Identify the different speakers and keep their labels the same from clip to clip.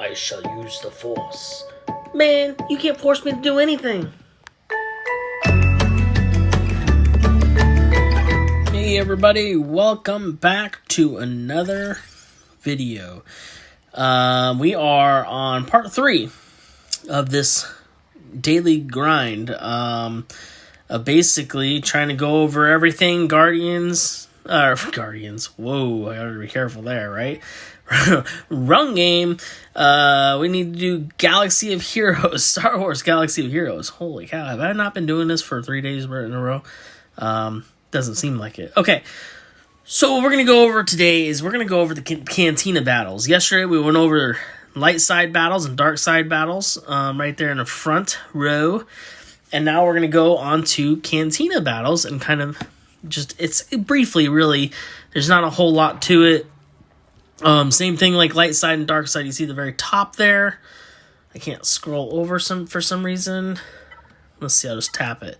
Speaker 1: I shall use the Force. Man, you can't force me to do anything. Hey everybody, welcome back to another video. We are on part 3 of this daily grind of basically trying to go over everything Guardians. Whoa, I gotta be careful there, right? Wrong game. We need to do Galaxy of Heroes, Star Wars Galaxy of Heroes. Holy cow, have I not been doing this for 3 days in a row? Doesn't seem like it. Okay, so what we're going to go over today is we're going to go over the Cantina battles. Yesterday we went over light side battles and dark side battles right there in the front row. And now we're going to go on to Cantina battles and kind of just, it's briefly really, there's not a whole lot to it. Same thing like light side and dark side. You see the very top there. I can't scroll over for some reason. Let's see, I'll just tap it.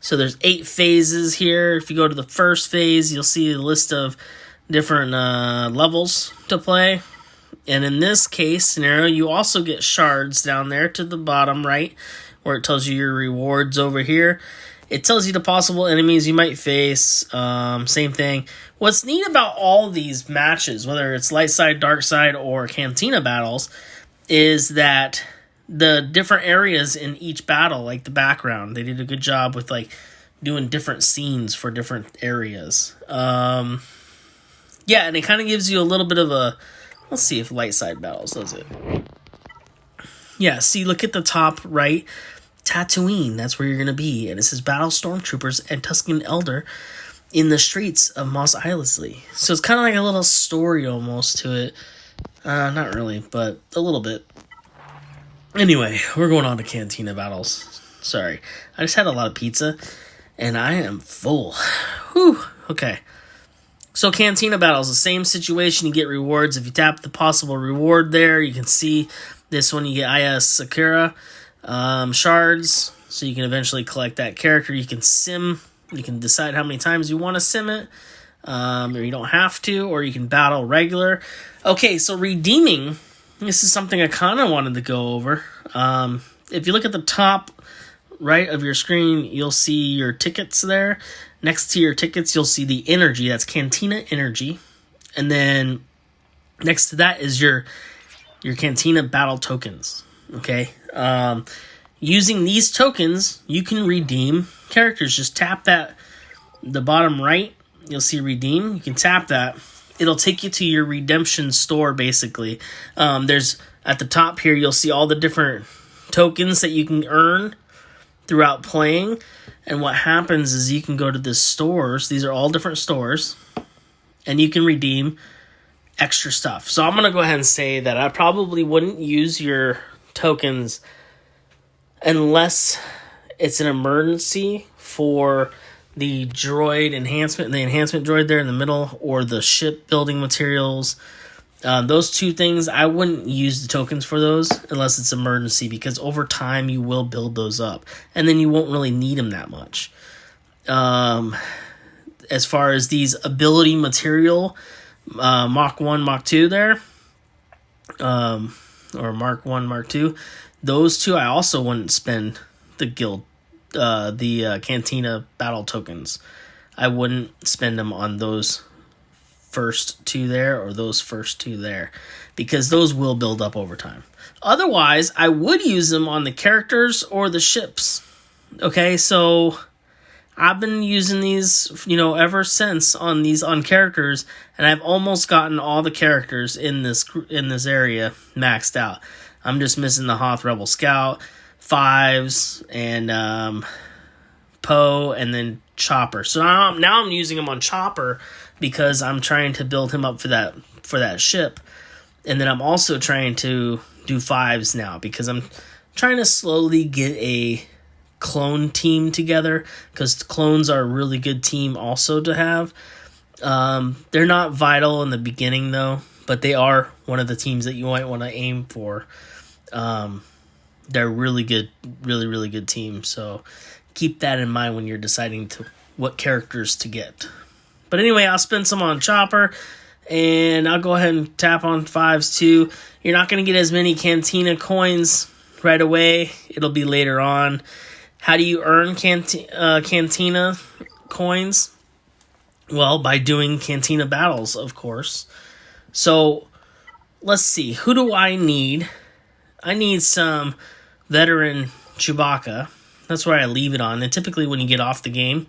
Speaker 1: So there's 8 phases here. If you go to the first phase, you'll see a list of different levels to play. And in this case scenario, you also get shards down there to the bottom right, where it tells you your rewards over here. It tells you the possible enemies you might face. Same thing. What's neat about all these matches, whether it's light side, dark side, or Cantina battles, is that the different areas in each battle, like the background, they did a good job with like doing different scenes for different areas. Yeah, and it kind of gives you a little bit of a, let's see if light side battles does it. Yeah, see, look at the top right, Tatooine, that's where you're going to be, and it says battle stormtroopers and Tusken Elder in the streets of Mos Eisley. So it's kind of like a little story almost to it. Not really, but a little bit. Anyway, we're going on to Cantina battles. Sorry. I just had a lot of pizza, and I am full. Whew. Okay. So Cantina battles, the same situation. You get rewards. If you tap the possible reward there, you can see this one. You get IS Sakura shards, so you can eventually collect that character. You can sim. You can decide how many times you want to sim it, or you don't have to, or you can battle regular. Okay, so redeeming. This is something I kind of wanted to go over. If you look at the top right of your screen, you'll see your tickets there. Next to your tickets, you'll see the energy. That's Cantina energy. And then next to that is your Cantina battle tokens. Okay? Using these tokens, you can redeem characters. Just tap that, the bottom right, you'll see redeem. You can tap that. It'll take you to your redemption store, basically. There's, at the top here, you'll see all the different tokens that you can earn throughout playing. And what happens is you can go to the stores. These are all different stores. And you can redeem extra stuff. So I'm going to go ahead and say that I probably wouldn't use your tokens unless it's an emergency for the droid enhancement, the enhancement droid there in the middle, or the ship building materials. Those two things, I wouldn't use the tokens for those unless it's emergency, because over time you will build those up, and then you won't really need them that much. As far as these ability material, Mach 1, Mach 2 there, or Mark 1, Mark 2, those two I also wouldn't spend the guild the Cantina battle tokens. I wouldn't spend them on those first 2 there or those first 2 there, because those will build up over time. Otherwise, I would use them on the characters or the ships. Okay, so I've been using these, ever since on characters, and I've almost gotten all the characters in this area maxed out. I'm just missing the Hoth Rebel Scout, 5s, and Poe, and then Chopper. So now I'm using him on Chopper because I'm trying to build him up for that ship. And then I'm also trying to do 5s now because I'm trying to slowly get a clone team together, because clones are a really good team also to have. They're not vital in the beginning though, but they are one of the teams that you might want to aim for. They're really good, really, really good team. So keep that in mind when you're deciding what characters to get. But anyway, I'll spend some on Chopper, And I'll go ahead and tap on 5s too. You're not going to get as many Cantina coins right away. It'll be later on. How do you earn Cantina coins? Well, by doing Cantina battles, of course. So, let's see. Who do I need? I need some veteran Chewbacca. That's where I leave it on. And typically when you get off the game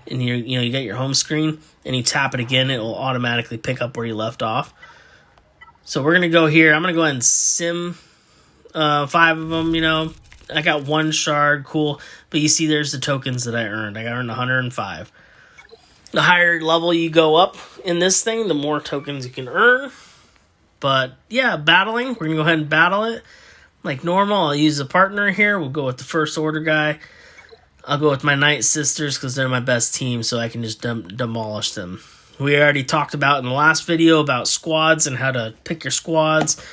Speaker 1: and you get your home screen and you tap it again, it will automatically pick up where you left off. So we're going to go here. I'm going to go ahead and sim 5 of them, I got 1 shard, cool. But you see there's the tokens that I earned. I earned 105. The higher level you go up in this thing, the more tokens you can earn. But yeah, battling. We're going to go ahead and battle it. Like normal, I'll use a partner here. We'll go with the first order guy. I'll go with my Night Sisters because they're my best team, so I can just demolish them. We already talked about in the last video about squads and how to pick your squads.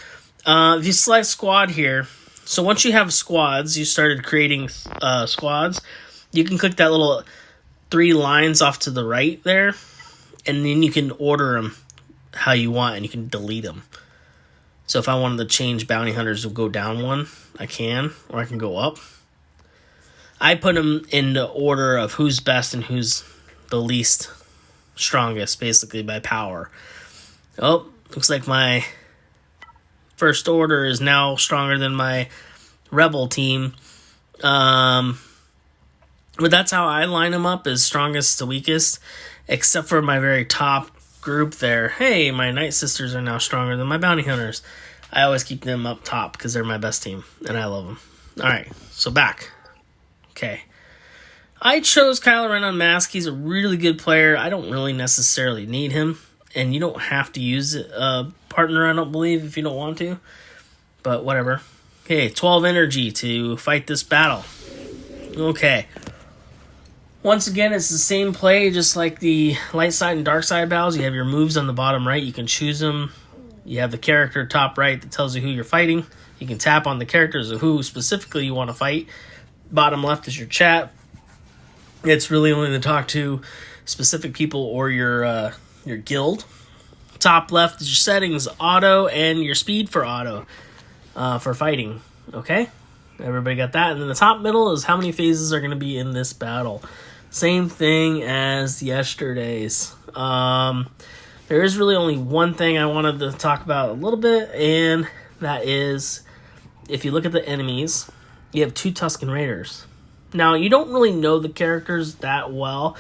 Speaker 1: If you select squad here, so once you have squads, you started creating squads, you can click that little 3 lines off to the right there, and then you can order them how you want, and you can delete them. So if I wanted to change bounty hunters to go down 1, I can, or I can go up. I put them in the order of who's best and who's the least strongest, basically by power. Oh, looks like my first order is now stronger than my rebel team. But that's how I line them up, is strongest to weakest, except for my very top group there. Hey, my Night Sisters are now stronger than my bounty hunters. I always keep them up top because they're my best team, and I love them. Alright, so back. Okay. I chose Kylo Ren Unmasked. He's a really good player. I don't really necessarily need him, and you don't have to use a partner, I don't believe, if you don't want to. But whatever. Okay, 12 energy to fight this battle. Okay. Once again, it's the same play, just like the light side and dark side battles. You have your moves on the bottom right. You can choose them. You have the character top right that tells you who you're fighting. You can tap on the characters of who specifically you want to fight. Bottom left is your chat. It's really only to talk to specific people or your guild. Top left is your settings, auto, and your speed for auto for fighting. Okay? Everybody got that? And then the top middle is how many phases are going to be in this battle. Same thing as yesterday's. There is really only one thing I wanted to talk about a little bit, and that is, if you look at the enemies, you have 2 Tusken Raiders. Now, you don't really know the characters that well,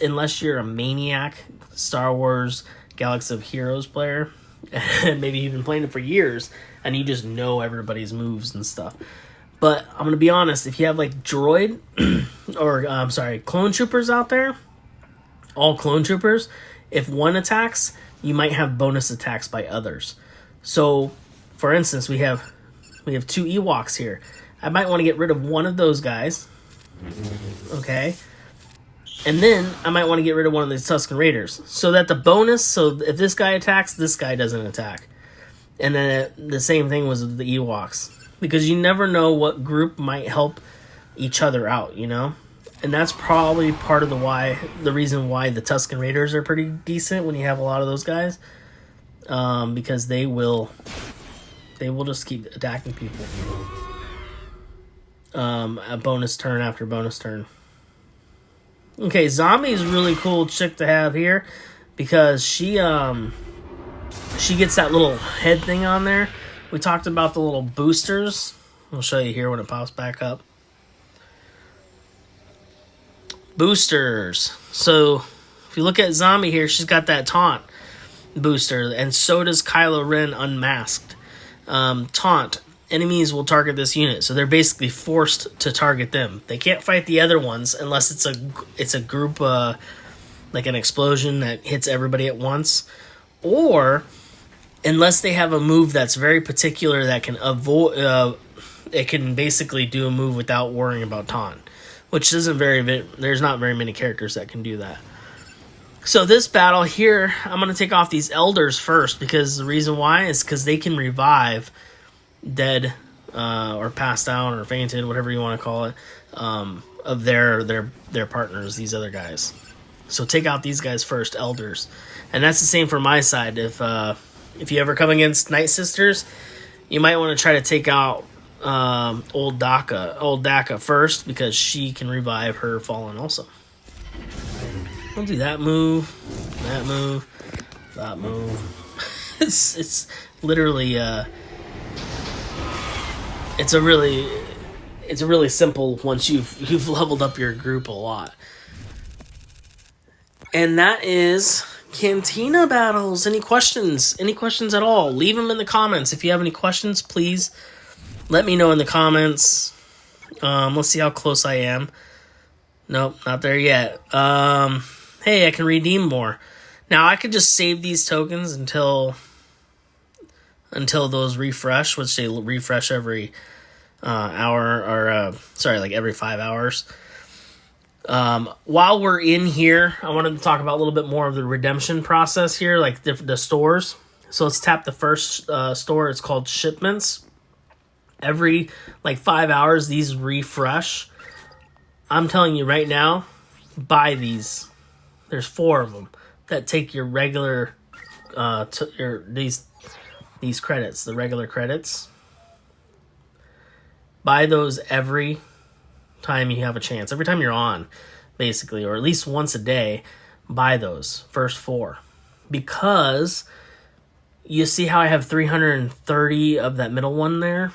Speaker 1: unless you're a maniac Star Wars Galaxy of Heroes player, and maybe you've been playing it for years, and you just know everybody's moves and stuff. But I'm going to be honest, if you have like droid, or clone troopers out there, all clone troopers, if one attacks, you might have bonus attacks by others. So, for instance, we have 2 Ewoks here. I might want to get rid of one of those guys. Okay. And then I might want to get rid of one of these Tusken Raiders. So that the bonus, so if this guy attacks, this guy doesn't attack. And then the same thing was with the Ewoks. Because you never know what group might help each other out, And that's probably part of the reason why the Tusken Raiders are pretty decent when you have a lot of those guys. Because they will just keep attacking people. A bonus turn after bonus turn. Okay, Zombie is really cool chick to have here because she gets that little head thing on there. We talked about the little boosters. I'll show you here when it pops back up. Boosters. So if you look at Zombie here, she's got that taunt booster, and so does Kylo Ren Unmasked. Taunt. Enemies will target this unit, so they're basically forced to target them. They can't fight the other ones unless it's a group, like an explosion that hits everybody at once, or unless they have a move that's very particular that can avoid. It can basically do a move without worrying about taunt, which isn't there's not very many characters that can do that. So this battle here, I'm going to take off these elders first, because the reason why is because they can revive dead or passed out or fainted, whatever you want to call it, of their partners, these other guys. So take out these guys first, elders. And that's the same for my side. If you ever come against Night Sisters, you might want to try to take out old Daka first, because she can revive her fallen also. We'll do that move, that move. It's literally it's a really simple once you've leveled up your group a lot. And that is Cantina battles. Any questions? Any questions at all? Leave them in the comments. If you have any questions, please let me know in the comments. Let's see how close I am. Nope, not there yet. Hey, I can redeem more. Now, I could just save these tokens until those refresh, which they refresh every hour, or like every 5 hours. While we're in here, I wanted to talk about a little bit more of the redemption process here, like the stores. So let's tap the first store. It's called Shipments. Every 5 hours, these refresh. I'm telling you right now, buy these. There's 4 of them that take your regular these credits, the regular credits. Buy those every time you have a chance. Every time you're on, basically, or at least once a day, buy those first 4. Because you see how I have 330 of that middle one there?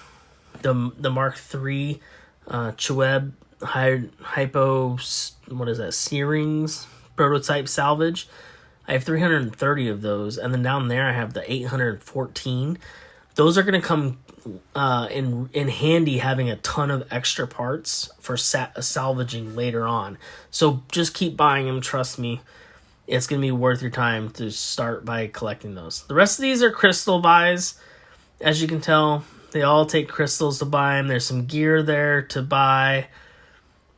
Speaker 1: The Mark III Chweb Hypo, what is that, Searings prototype salvage. I have 330 of those, and then down there I have the 814. Those are going to come in handy, having a ton of extra parts for salvaging later on. So just keep buying them, trust me. It's going to be worth your time to start by collecting those. The rest of these are crystal buys. As you can tell, they all take crystals to buy them. There's some gear there to buy.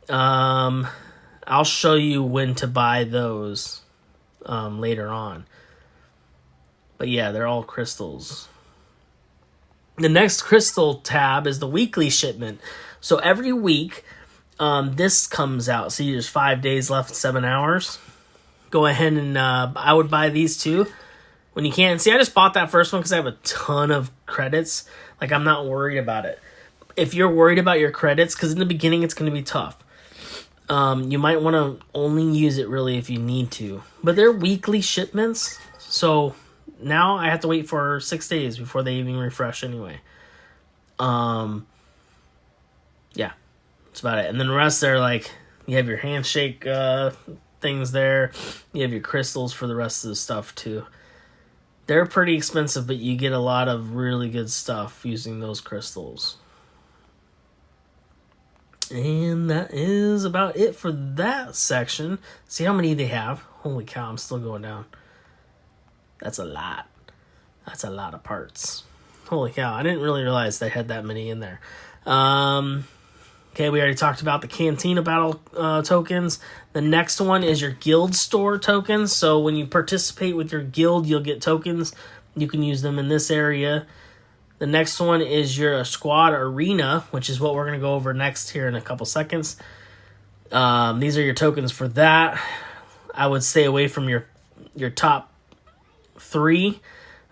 Speaker 1: I'll show you when to buy those later on. But yeah, they're all crystals. The next crystal tab is the weekly shipment. So every week, this comes out. See, there's 5 days left, 7 hours. Go ahead and I would buy these too when you can. See, I just bought that first one because I have a ton of credits. I'm not worried about it. If you're worried about your credits, because in the beginning it's going to be tough. You might want to only use it really if you need to. But they're weekly shipments, so now I have to wait for 6 days before they even refresh anyway. Yeah, that's about it. And then the rest are you have your handshake things there. You have your crystals for the rest of the stuff too. They're pretty expensive, but you get a lot of really good stuff using those crystals. And that is about it for that section. See how many they have. Holy cow, I'm still going down. That's a lot. That's a lot of parts. Holy cow, I didn't really realize they had that many in there. Okay, we already talked about the Cantina battle tokens. The next one is your guild store tokens. So when you participate with your guild, you'll get tokens. You can use them in this area. The next one is your squad arena, which is what we're going to go over next here in a couple seconds. These are your tokens for that. I would stay away from your top 3.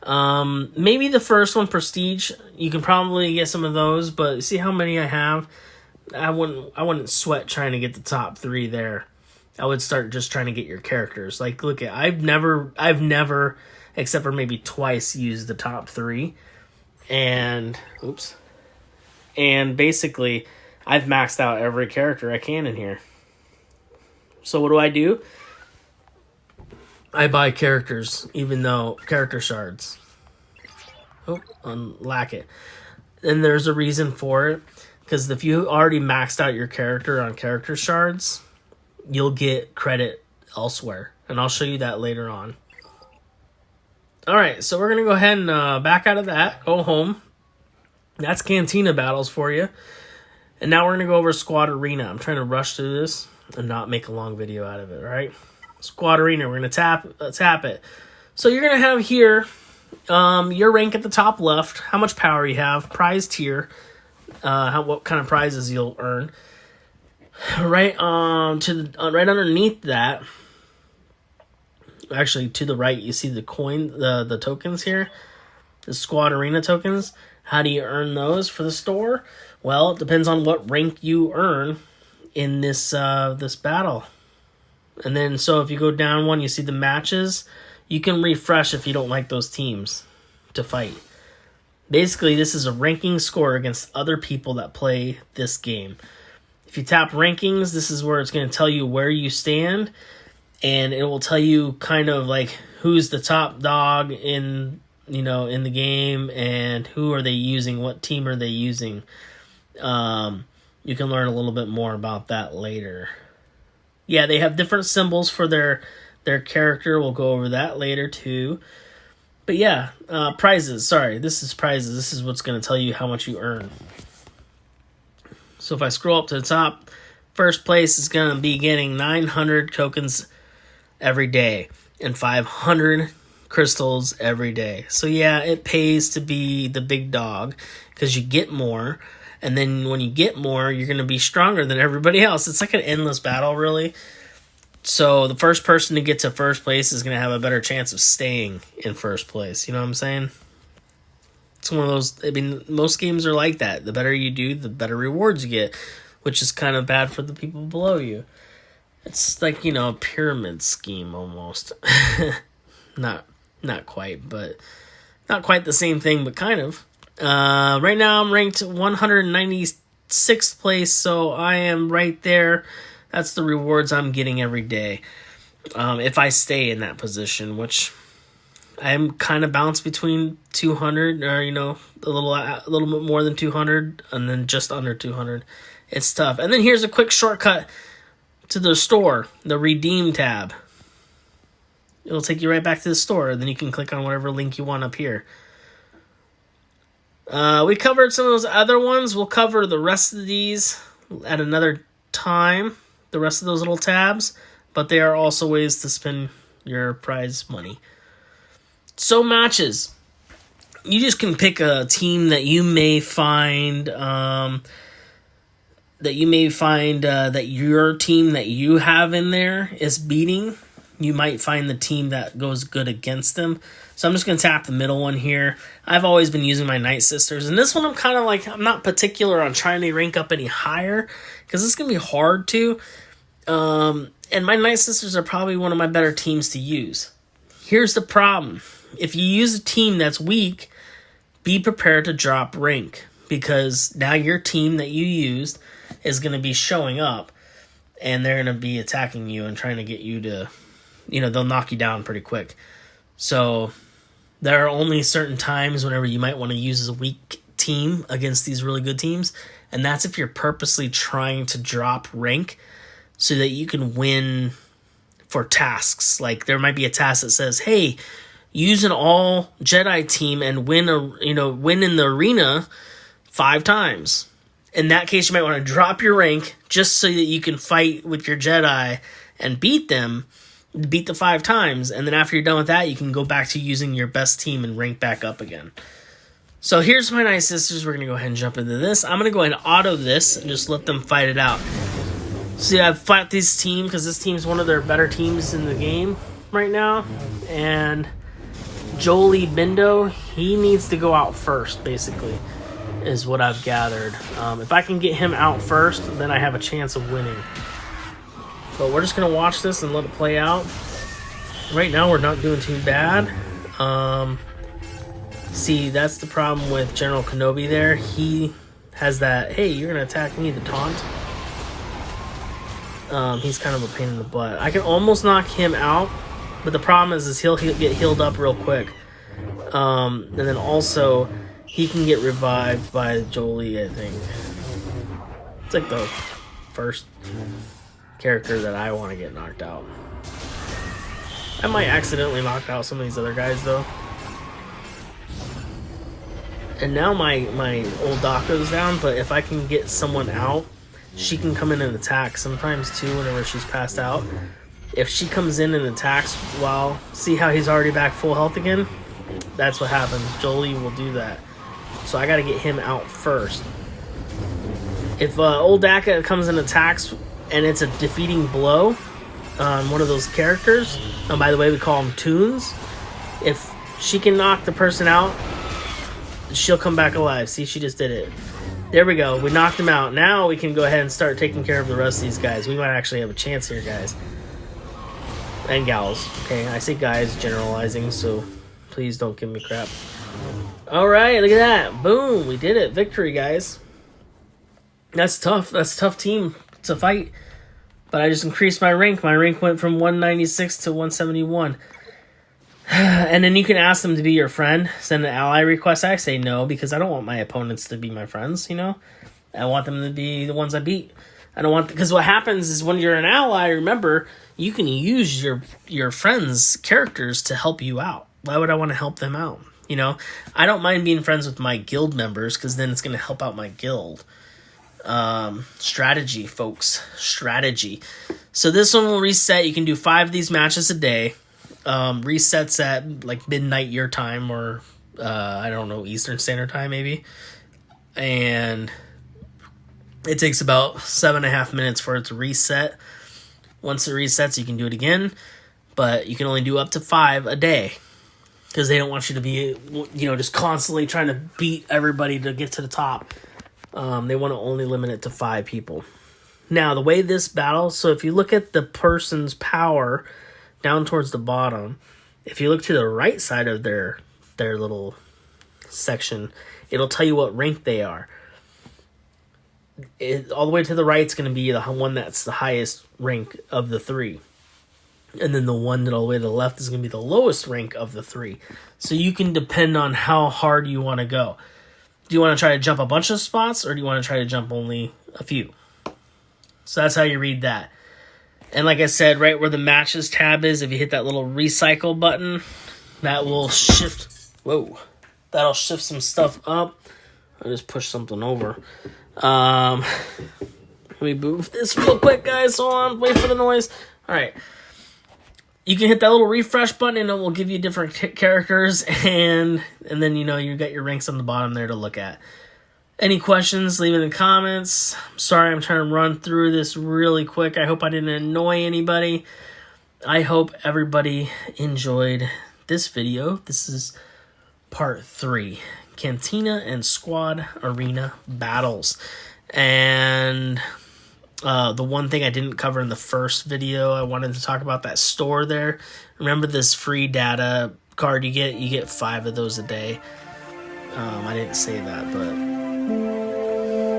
Speaker 1: Maybe the first one, Prestige. You can probably get some of those, but see how many I have? I wouldn't sweat trying to get the top 3 there. I would start just trying to get your characters. Look at, I've never, except for maybe twice, used the top 3. And basically, I've maxed out every character I can in here. So what do? I buy characters, even though character shards. Unlock it. And there's a reason for it. Because if you already maxed out your character on character shards, you'll get credit elsewhere. And I'll show you that later on. Alright, so we're going to go ahead and back out of that. Go home. That's Cantina battles for you. And now we're going to go over Squad Arena. I'm trying to rush through this and not make a long video out of it, right? Squad Arena, we're going to tap it. So you're going to have here your rank at the top left, how much power you have, prize tier, what kind of prizes you'll earn. Right underneath that, actually to the right, you see the coin, the tokens here, the squad arena tokens. How do you earn those for the store? Well, it depends on what rank you earn in this this battle. And then, so if you go down one, you see the matches. You can refresh if you don't like those teams to fight. Basically, this is a ranking score against other people that play this game. If you tap rankings, this is where it's going to tell you where you stand, and it will tell you kind of like who's the top dog in, you know, in the game, and who are they using, what team are they using. You can learn a little bit more about that later. Yeah, they have different symbols for their character. We'll go over that later too. But yeah, prizes. Sorry, this is prizes. This is what's going to tell you how much you earn. So if I scroll up to the top, first place is going to be getting 900 tokens every day and 500 crystals every day. So yeah, it pays to be the big dog because you get more. And then when you get more, you're going to be stronger than everybody else. It's like an endless battle, really. So the first person to get to first place is going to have a better chance of staying in first place. You know what I'm saying? It's one of those, I mean, most games are like that. The better you do, the better rewards you get, which is kind of bad for the people below you. It's like, you know, a pyramid scheme almost. Not quite, but not quite the same thing, but kind of. Right now I'm ranked 196th place, so I am right there. That's the rewards I'm getting every day. If I stay in that position, which I'm kind of bounced between 200 or, you know, a little bit more than 200 and then just under 200. It's tough. And then here's a quick shortcut to the store, the redeem tab. It'll take you right back to the store, and then you can click on whatever link you want up here. We covered some of those other ones. We'll cover the rest of these at another time, the rest of those little tabs, but they are also ways to spend your prize money. So matches. You just can pick a team that you may find that your team that you have in there is beating. You might find the team that goes good against them. So I'm just going to tap the middle one here. I've always been using my Night Sisters. And this one I'm kind of like, I'm not particular on trying to rank up any higher because it's going to be hard to. And my Night Sisters are probably one of my better teams to use. Here's the problem. If you use a team that's weak, be prepared to drop rank. Because now your team that you used is going to be showing up. And they're going to be attacking you and trying to get you to, you know, they'll knock you down pretty quick. So there are only certain times whenever you might want to use a weak team against these really good teams. And that's if you're purposely trying to drop rank so that you can win for tasks. Like there might be a task that says, hey, use an all Jedi team and win in the arena 5 times. In that case, you might want to drop your rank just so that you can fight with your Jedi and beat them. Beat the 5 times, and then after you're done with that, you can go back to using your best team and rank back up again. So here's my Night Sisters. We're going to go ahead and jump into this. I'm going to go ahead and auto this and just let them fight it out. See, I've fought this team because this team's one of their better teams in the game right now. And Jolie Bindo, he needs to go out first, basically, is what I've gathered. If I can get him out first, then I have a chance of winning. But we're just going to watch this and let it play out. Right now, we're not doing too bad. See, that's the problem with General Kenobi there. He has that, hey, you're going to attack me, the taunt. He's kind of a pain in the butt. I can almost knock him out, but the problem is he'll get healed up real quick. And then also, he can get revived by Jolie, I think. It's like the first character that I want to get knocked out. I might accidentally knock out some of these other guys though. And now my old Dako's down, but if I can get someone out, she can come in and attack sometimes too whenever she's passed out. If she comes in and attacks while, see how he's already back full health again? That's what happens. Jolie will do that. So I gotta get him out first. If old Daka comes and attacks and it's a defeating blow, on one of those characters. And by the way, we call them tunes. If she can knock the person out, she'll come back alive. See, she just did it. There we go. We knocked him out. Now we can go ahead and start taking care of the rest of these guys. We might actually have a chance here, guys. And gals. Okay, I say guys generalizing, so please don't give me crap. Alright, look at that. Boom, we did it. Victory, guys. That's tough. That's a tough team to fight. But I just increased my rank. My rank went from 196 to 171. And then you can ask them to be your friend. Send an ally request. I say no, because I don't want my opponents to be my friends, you know? I want them to be the ones I beat. I don't want... Because what happens is when you're an ally, remember, you can use your friends' characters to help you out. Why would I want to help them out? You know? I don't mind being friends with my guild members, because then it's going to help out my guild. Strategy, folks. Strategy. So this one will reset. You can do 5 of these matches a day. Resets at like midnight your time, or I don't know, Eastern Standard Time maybe, and it takes about 7.5 minutes for it to reset. Once it resets, you can do it again, but you can only do up to 5 a day, because they don't want you to be, you know, just constantly trying to beat everybody to get to the top. They want to only limit it to 5 people. Now, the way this battle, so if you look at the person's power down towards the bottom, if you look to the right side of their little section, it'll tell you what rank they are. All the way to the right is going to be the one that's the highest rank of the 3. And then the one that all the way to the left is going to be the lowest rank of the 3. So you can depend on how hard you want to go. Do you want to try to jump a bunch of spots, or do you want to try to jump only a few? So that's how you read that. And like I said, right where the matches tab is, if you hit that little recycle button, that will shift. Whoa. That'll shift some stuff up. I just pushed something over. Let me move this real quick, guys. Hold on. Wait for the noise. All right. You can hit that little refresh button, and it will give you different characters. And then, you know, you got your ranks on the bottom there to look at. Any questions, leave it in the comments. I'm sorry, I'm trying to run through this really quick. I hope I didn't annoy anybody. I hope everybody enjoyed this video. This is part 3. Cantina and Squad Arena Battles. And the one thing I didn't cover in the first video, I wanted to talk about that store there. Remember this free data card you get? You get 5 of those a day. I didn't say that, but...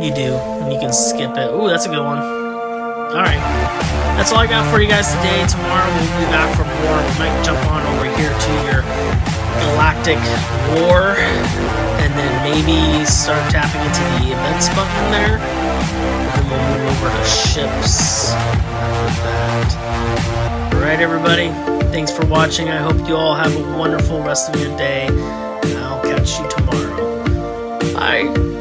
Speaker 1: you do, and you can skip it. Ooh, that's a good one. Alright. That's all I got for you guys today. Tomorrow we'll be back for more. We might jump on over here to your Galactic War, and then maybe start tapping into the events button there. And then we'll move over to ships with that. Alright, everybody. Thanks for watching. I hope you all have a wonderful rest of your day, and I'll catch you tomorrow. Bye.